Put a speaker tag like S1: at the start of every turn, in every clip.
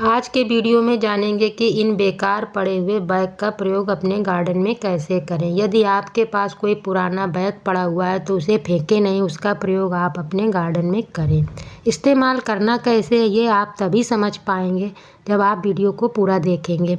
S1: आज के वीडियो में जानेंगे कि इन बेकार पड़े हुए बैग का प्रयोग अपने गार्डन में कैसे करें। यदि आपके पास कोई पुराना बैग पड़ा हुआ है तो उसे फेंकें नहीं, उसका प्रयोग आप अपने गार्डन में करें। इस्तेमाल करना कैसे है ये आप तभी समझ पाएंगे जब आप वीडियो को पूरा देखेंगे।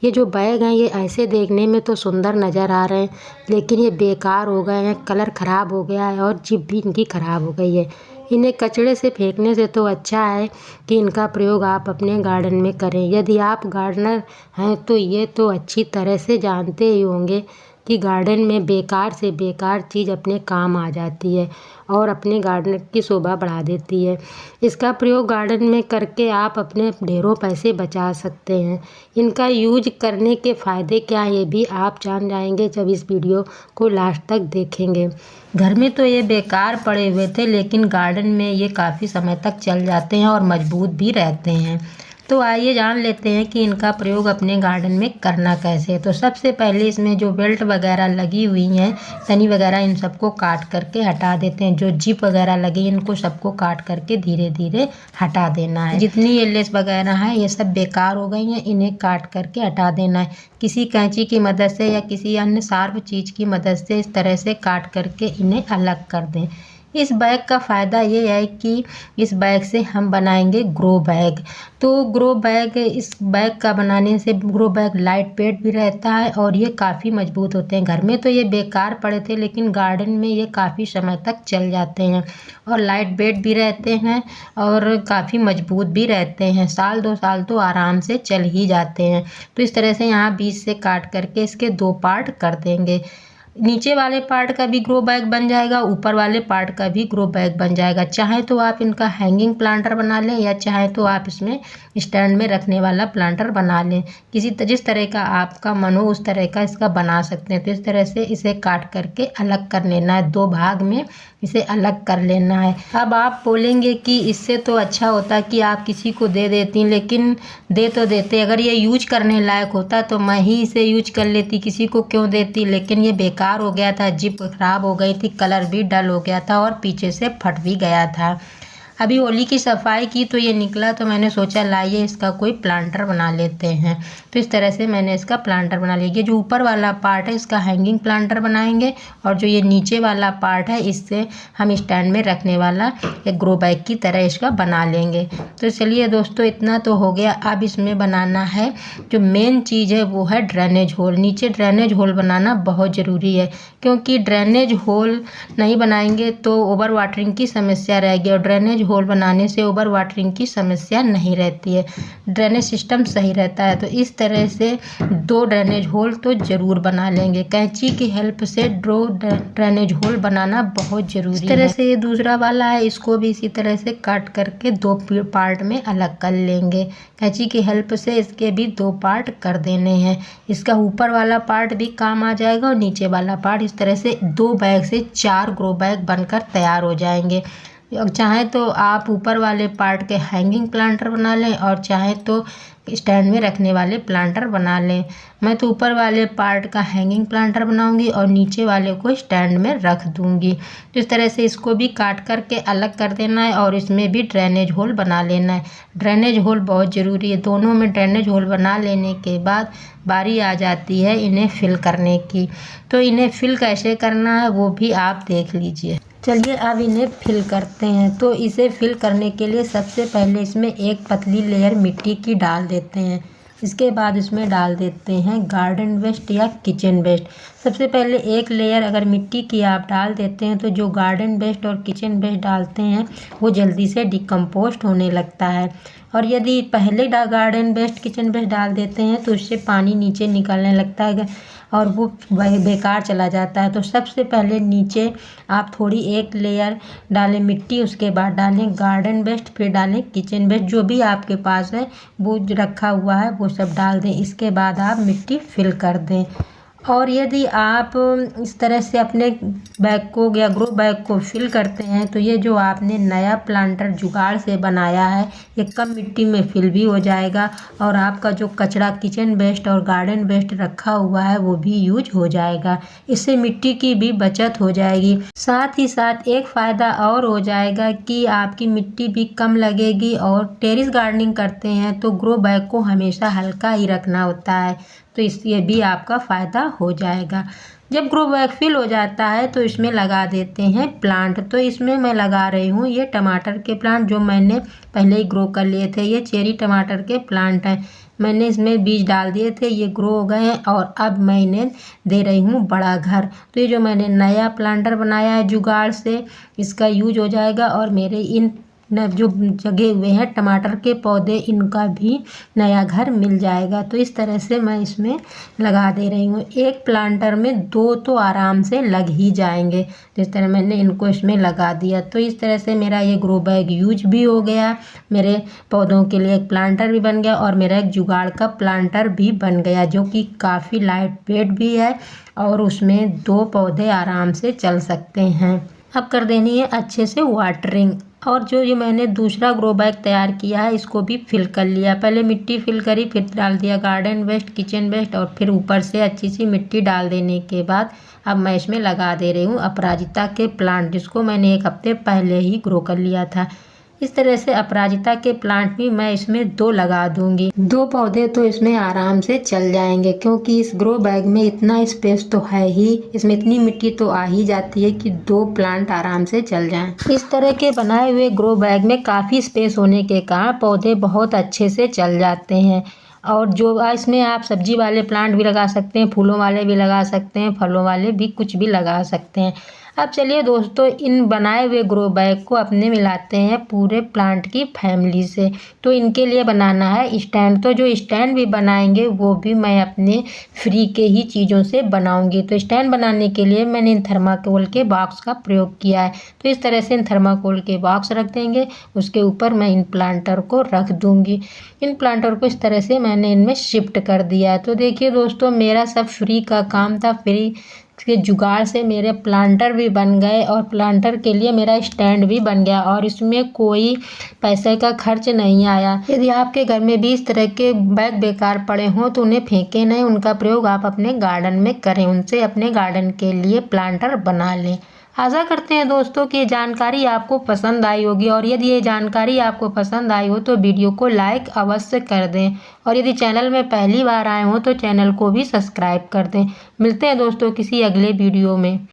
S1: ये जो बैग हैं ये ऐसे देखने में तो सुंदर नज़र आ रहे हैं, लेकिन ये बेकार हो गए हैं, कलर ख़राब हो गया है और जिप भी इनकी ख़राब हो गई है। इन्हें कचड़े से फेंकने से तो अच्छा है कि इनका प्रयोग आप अपने गार्डन में करें। यदि आप गार्डनर हैं तो ये तो अच्छी तरह से जानते ही होंगे कि गार्डन में बेकार से बेकार चीज़ अपने काम आ जाती है और अपने गार्डन की शोभा बढ़ा देती है। इसका प्रयोग गार्डन में करके आप अपने ढेरों पैसे बचा सकते हैं। इनका यूज करने के फ़ायदे क्या हैं ये भी आप जान जाएंगे जब इस वीडियो को लास्ट तक देखेंगे। घर में तो ये बेकार पड़े हुए थे, लेकिन गार्डन में ये काफ़ी समय तक चल जाते हैं और मजबूत भी रहते हैं। तो आइए जान लेते हैं कि इनका प्रयोग अपने गार्डन में करना कैसे है। तो सबसे पहले इसमें जो बेल्ट वगैरह लगी हुई हैं, तनी वगैरह, इन सबको काट करके हटा देते हैं। जो जिप वगैरह लगी इनको सबको काट करके धीरे धीरे हटा देना है। जितनी ये लेस वगैरह है ये सब बेकार हो गई हैं, इन्हें काट करके हटा देना है। किसी कैंची की मदद से या किसी अन्य शार्प चीज़ की मदद से इस तरह से काट करके इन्हें अलग कर दें। इस बैग का फ़ायदा ये है कि इस बैग से हम बनाएंगे ग्रो बैग। तो ग्रो बैग, इस बैग का बनाने से ग्रो बैग लाइट वेट भी रहता है और ये काफ़ी मजबूत होते हैं। घर में तो ये बेकार पड़े थे, लेकिन गार्डन में ये काफ़ी समय तक चल जाते हैं और लाइट वेट भी रहते हैं और काफ़ी मजबूत भी रहते हैं। साल 2 साल तो आराम से चल ही जाते हैं। तो इस तरह से यहाँ बीच से काट करके इसके 2 पार्ट कर देंगे। नीचे वाले पार्ट का भी ग्रो बैग बन जाएगा, ऊपर वाले पार्ट का भी ग्रो बैग बन जाएगा। चाहे तो आप इनका हैंगिंग प्लांटर बना लें या चाहे तो आप इसमें स्टैंड में रखने वाला प्लांटर बना लें। जिस तरह का आपका मन हो उस तरह का इसका बना सकते हैं। तो इस तरह से इसे काट करके अलग कर लेना है, 2 भाग में इसे अलग कर लेना है। अब आप बोलेंगे कि इससे तो अच्छा होता कि आप किसी को दे देती, लेकिन दे तो देते, अगर ये यूज करने लायक होता तो मैं ही इसे यूज कर लेती, किसी को क्यों देती। लेकिन ये बेकार हो गया था, जिप खराब हो गई थी, कलर भी डल हो गया था और पीछे से फट भी गया था। अभी होली की सफाई की तो ये निकला, तो मैंने सोचा लाइए इसका कोई प्लांटर बना लेते हैं। तो इस तरह से मैंने इसका प्लांटर बना लिया। ये जो ऊपर वाला पार्ट है इसका हैंगिंग प्लांटर बनाएंगे और जो ये नीचे वाला पार्ट है इससे हम स्टैंड में रखने वाला एक ग्रो बैग की तरह इसका बना लेंगे। तो चलिए दोस्तों, इतना तो हो गया। अब इसमें बनाना है जो मेन चीज़ है वो है ड्रेनेज होल। नीचे ड्रेनेज होल बनाना बहुत ज़रूरी है, क्योंकि ड्रेनेज होल नहीं बनाएंगे तो ओवर वाटरिंग की समस्या रहेगी और ड्रेनेज होल बनाने से ओवर वाटरिंग की समस्या नहीं रहती है, ड्रेनेज सिस्टम सही रहता है। तो इस तरह से 2 ड्रेनेज होल तो ज़रूर बना लेंगे। कैंची की हेल्प से 2 ड्रेनेज होल बनाना बहुत ज़रूरी है। इस तरह से ये दूसरा वाला है, इसको भी इसी तरह से काट करके 2 पार्ट में अलग कर लेंगे। कैंची की हेल्प से इसके भी 2 पार्ट कर देने हैं। इसका ऊपर वाला पार्ट भी काम आ जाएगा और नीचे वाला पार्ट। इस तरह से 2 बैग से 4 ग्रो बैग बनकर तैयार हो जाएंगे। चाहे तो आप ऊपर वाले पार्ट के हैंगिंग प्लांटर बना लें और चाहे तो स्टैंड में रखने वाले प्लांटर बना लें। मैं तो ऊपर वाले पार्ट का हैंगिंग प्लांटर बनाऊंगी और नीचे वाले को स्टैंड में रख दूंगी। तो इस तरह से इसको भी काट करके अलग कर देना है और इसमें भी ड्रेनेज होल बना लेना है। ड्रेनेज होल बहुत ज़रूरी है। दोनों में ड्रेनेज होल बना लेने के बाद बारी आ जाती है इन्हें फिल करने की। तो इन्हें फिल कैसे करना है वो भी आप देख लीजिए। चलिए अब इन्हें फिल करते हैं। तो इसे फिल करने के लिए सबसे पहले इसमें एक पतली लेयर मिट्टी की डाल देते हैं। इसके बाद इसमें डाल देते हैं गार्डन वेस्ट या किचन वेस्ट। सबसे पहले एक लेयर अगर मिट्टी की आप डाल देते हैं तो जो गार्डन वेस्ट और किचन वेस्ट डालते हैं वो जल्दी से डिकम्पोस्ट होने लगता है, और यदि पहले गार्डन वेस्ट किचन वेस्ट डाल देते हैं तो उससे पानी नीचे निकलने लगता है और वो बेकार चला जाता है। तो सबसे पहले नीचे आप थोड़ी एक लेयर डालें मिट्टी, उसके बाद डालें गार्डन वेस्ट, फिर डालें किचन वेस्ट, जो भी आपके पास है वो रखा हुआ है वो सब डाल दें। इसके बाद आप मिट्टी फिल कर दें और यदि आप इस तरह से अपने बैग को या ग्रो बैग को फिल करते हैं तो ये जो आपने नया प्लांटर जुगाड़ से बनाया है ये कम मिट्टी में फिल भी हो जाएगा और आपका जो कचरा किचन वेस्ट और गार्डन वेस्ट रखा हुआ है वो भी यूज हो जाएगा। इससे मिट्टी की भी बचत हो जाएगी। साथ ही साथ एक फ़ायदा और हो जाएगा कि आपकी मिट्टी भी कम लगेगी। और टेरेस गार्डनिंग करते हैं तो ग्रो बैग को हमेशा हल्का ही रखना होता है, तो इससे भी आपका फ़ायदा हो जाएगा। जब ग्रो बैग फिल हो जाता है तो इसमें लगा देते हैं प्लांट। तो इसमें मैं लगा रही हूँ ये टमाटर के प्लांट जो मैंने पहले ही ग्रो कर लिए थे। ये चेरी टमाटर के प्लांट हैं। मैंने इसमें बीज डाल दिए थे, ये ग्रो हो गए हैं और अब मैं इन्हें दे रही हूँ बड़ा घर। तो ये जो मैंने नया प्लांटर बनाया है जुगाड़ से, इसका यूज हो जाएगा और मेरे इन जो जगे हुए हैं टमाटर के पौधे इनका भी नया घर मिल जाएगा। तो इस तरह से मैं इसमें लगा दे रही हूँ। एक प्लांटर में 2 तो आराम से लग ही जाएंगे। जिस तरह मैंने इनको इसमें लगा दिया तो इस तरह से मेरा ये ग्रो बैग यूज भी हो गया, मेरे पौधों के लिए एक प्लांटर भी बन गया और मेरा एक जुगाड़ का प्लांटर भी बन गया जो कि काफ़ी लाइट वेट भी है और उसमें 2 पौधे आराम से चल सकते हैं। अब कर देनी है अच्छे से वाटरिंग। और जो ये मैंने दूसरा ग्रो बैग तैयार किया है इसको भी फिल कर लिया। पहले मिट्टी फिल करी, फिर डाल दिया गार्डन वेस्ट, किचन वेस्ट और फिर ऊपर से अच्छी सी मिट्टी डाल देने के बाद अब मैं इसमें लगा दे रही हूँ अपराजिता के प्लांट, जिसको मैंने 1 हफ्ते पहले ही ग्रो कर लिया था। इस तरह से अपराजिता के प्लांट भी मैं इसमें 2 लगा दूंगी। 2 पौधे तो इसमें आराम से चल जाएंगे क्योंकि इस ग्रो बैग में इतना स्पेस तो है ही, इसमें इतनी मिट्टी तो आ ही जाती है कि 2 प्लांट आराम से चल जाएं। इस तरह के बनाए हुए ग्रो बैग में काफ़ी स्पेस होने के कारण पौधे बहुत अच्छे से चल जाते हैं। और जो इसमें आप सब्जी वाले प्लांट भी लगा सकते हैं, फूलों वाले भी लगा सकते हैं, फलों वाले भी कुछ भी लगा सकते हैं। अब चलिए दोस्तों इन बनाए हुए ग्रो बैग को अपने मिलाते हैं पूरे प्लांट की फैमिली से। तो इनके लिए बनाना है स्टैंड। तो जो स्टैंड भी बनाएंगे वो भी मैं अपने फ्री के ही चीज़ों से बनाऊंगी। तो स्टैंड बनाने के लिए मैंने इन थर्माकोल के बॉक्स का प्रयोग किया है। तो इस तरह से इन थर्माकोल के बॉक्स रख देंगे, उसके ऊपर मैं इन प्लांटर को रख दूँगी। इन प्लांटर को इस तरह से मैंने इनमें शिफ्ट कर दिया है। तो देखिए दोस्तों मेरा सब फ्री का काम था। फ्री के जुगाड़ से मेरे प्लांटर भी बन गए और प्लांटर के लिए मेरा स्टैंड भी बन गया और इसमें कोई पैसे का खर्च नहीं आया। यदि आपके घर में भी इस तरह के बैग बेकार पड़े हों तो उन्हें फेंकें नहीं, उनका प्रयोग आप अपने गार्डन में करें, उनसे अपने गार्डन के लिए प्लांटर बना लें। आशा करते हैं दोस्तों कि ये जानकारी आपको पसंद आई होगी और यदि ये जानकारी आपको पसंद आई हो तो वीडियो को लाइक अवश्य कर दें और यदि चैनल में पहली बार आए हो तो चैनल को भी सब्सक्राइब कर दें। मिलते हैं दोस्तों किसी अगले वीडियो में।